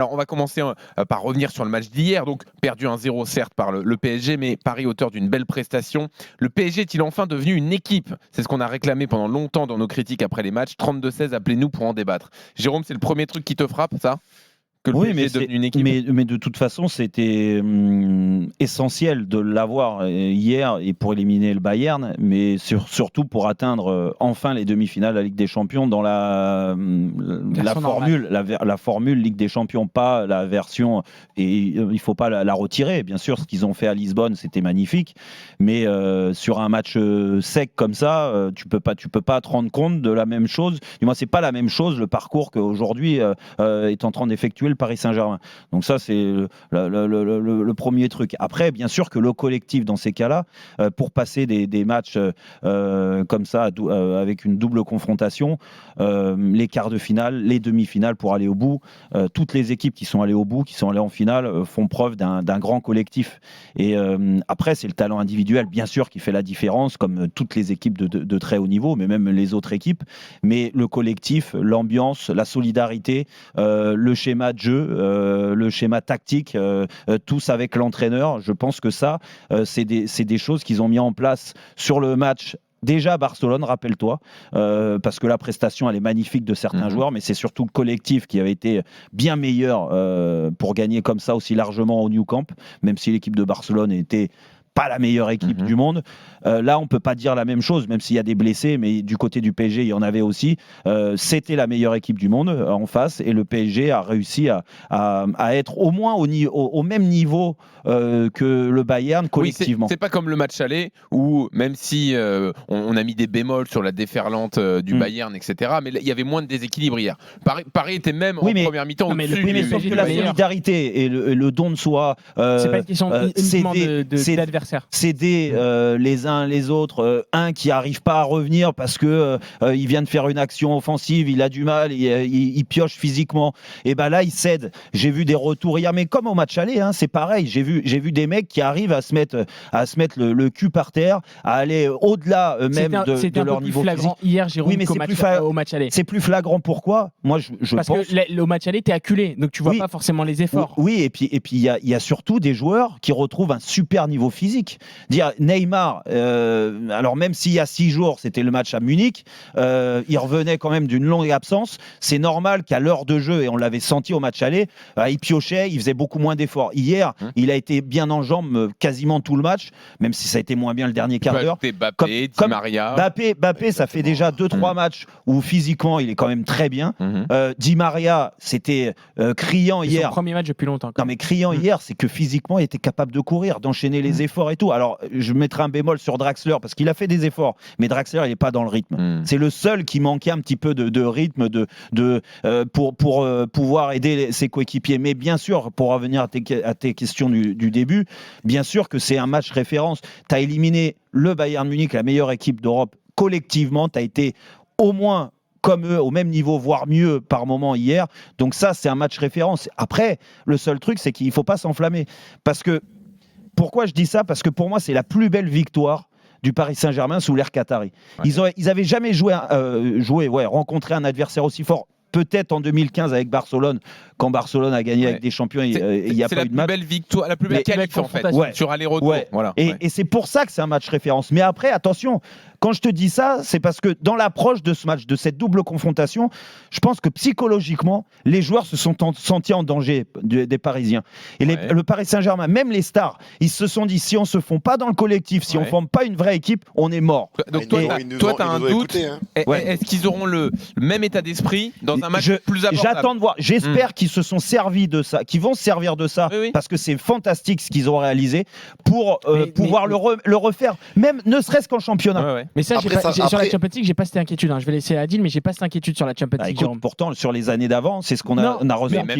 Alors, on va commencer par revenir sur le match d'hier. Donc, perdu 1-0, certes, par le PSG, mais Paris auteur d'une belle prestation. Le PSG est-il enfin devenu une équipe? C'est ce qu'on a réclamé pendant longtemps dans nos critiques après les matchs. 32-16, appelez-nous pour en débattre. Jérôme, c'est le premier truc qui te frappe, ça? Que le Oui, PSG est devenu une équipe? mais de toute façon, c'était essentiel de l'avoir hier et pour éliminer le Bayern, mais surtout pour atteindre enfin les demi-finales de la Ligue des Champions dans la formule Ligue des Champions, pas la version. Et il ne faut pas la retirer. Bien sûr, ce qu'ils ont fait à Lisbonne, c'était magnifique, mais sur un match sec comme ça, tu peux pas te rendre compte de la même chose. Du moins, c'est pas la même chose le parcours qu'aujourd'hui est en train d'effectuer le Paris Saint-Germain. Donc ça, c'est le premier truc. Après, bien sûr que le collectif, dans ces cas-là, pour passer des matchs comme ça, avec une double confrontation, les quarts de finale, les demi-finales pour aller au bout, toutes les équipes qui sont allées au bout, qui sont allées en finale, font preuve d'un grand collectif. Et après, c'est le talent individuel, bien sûr, qui fait la différence, comme toutes les équipes de très haut niveau, mais même les autres équipes. Mais le collectif, l'ambiance, la solidarité, le schéma de jeu, le schéma tactique, tous avec l'entraîneur. Je pense que ça, c'est des choses qu'ils ont mis en place sur le match. Déjà à Barcelone, rappelle-toi, parce que la prestation elle est magnifique de certains joueurs, mais c'est surtout le collectif qui avait été bien meilleur pour gagner comme ça aussi largement au Nou Camp, même si l'équipe de Barcelone était pas la meilleure équipe du monde. Là, on peut pas dire la même chose, même s'il y a des blessés, mais du côté du PSG, il y en avait aussi. C'était la meilleure équipe du monde en face, et le PSG a réussi à être au moins au même niveau que le Bayern collectivement. Oui, c'est pas comme le match aller où, même si on a mis des bémols sur la déferlante du Bayern, etc., mais il y avait moins de déséquilibre hier. Paris était même en première mi-temps au-dessus. Oui, mais sauf que la solidarité et le don de soi, c'est pas une question uniquement d'adversaire. Céder les uns les autres, un qui n'arrive pas à revenir parce que il vient de faire une action offensive, il a du mal, il pioche physiquement, et ben là il cède. J'ai vu des retours hier, mais comme au match aller, hein, c'est pareil. J'ai vu des mecs qui arrivent à se mettre le cul par terre, à aller au-delà même de leur niveau flagrant physique. Hier, Jérôme, au match aller. C'est plus flagrant. Pourquoi? Moi, je parce pense que au match aller, t'es acculé, donc tu vois pas forcément les efforts. Oui, et puis il y a surtout des joueurs qui retrouvent un super niveau physique. Dire Neymar, alors même s'il y a 6 jours, c'était le match à Munich, il revenait quand même d'une longue absence. C'est normal qu'à l'heure de jeu, et on l'avait senti au match aller, il piochait, il faisait beaucoup moins d'efforts. Hier, il a été bien en jambes quasiment tout le match, même si ça a été moins bien le dernier quart d'heure. Mbappé, Di Maria. Mbappé, ça fait déjà 2-3 matchs où physiquement il est quand même très bien. Di Maria, c'était criant hier. C'est son premier match depuis longtemps. Non, mais criant hier, c'est que physiquement il était capable de courir, d'enchaîner les efforts et tout. Alors, je mettrai un bémol sur Draxler parce qu'il a fait des efforts, mais Draxler, il n'est pas dans le rythme. C'est le seul qui manquait un petit peu de rythme pour pouvoir aider ses coéquipiers. Mais bien sûr, pour revenir à tes questions du début, bien sûr que c'est un match référence. Tu as éliminé le Bayern Munich, la meilleure équipe d'Europe, collectivement. Tu as été au moins comme eux, au même niveau, voire mieux par moment hier. Donc ça, c'est un match référence. Après, le seul truc, c'est qu'il ne faut pas s'enflammer. Parce que pourquoi je dis ça? Parce que pour moi, c'est la plus belle victoire du Paris Saint-Germain sous l'ère Qatari. Ouais. Ils avaient jamais rencontré un adversaire aussi fort. Peut-être en 2015 avec Barcelone, quand Barcelone a gagné avec des champions, il n'y a pas eu de match. C'est la plus belle victoire, la plus belle qualif en fait, sur aller-retour. Voilà. Et c'est pour ça que c'est un match référence. Mais après, attention, quand je te dis ça, c'est parce que dans l'approche de ce match, de cette double confrontation, je pense que psychologiquement, les joueurs se sont sentis en danger des Parisiens. Et le Paris Saint-Germain, même les stars, ils se sont dit, si on ne se fond pas dans le collectif, si on ne forme pas une vraie équipe, on est mort. Donc toi, tu as un doute. Est-ce qu'ils auront le même état d'esprit dans un match plus abordable? J'attends de voir. J'espère qu'ils se sont servis de ça, qu'ils vont se servir de ça, parce que c'est fantastique ce qu'ils ont réalisé pour pouvoir le refaire, même ne serait-ce qu'en championnat. Mais ça, sur la Champions League, j'ai pas cette inquiétude. Je vais laisser Adil, mais j'ai pas cette inquiétude sur la Champions League. Pourtant, sur les années d'avant, c'est ce qu'on a ressenti.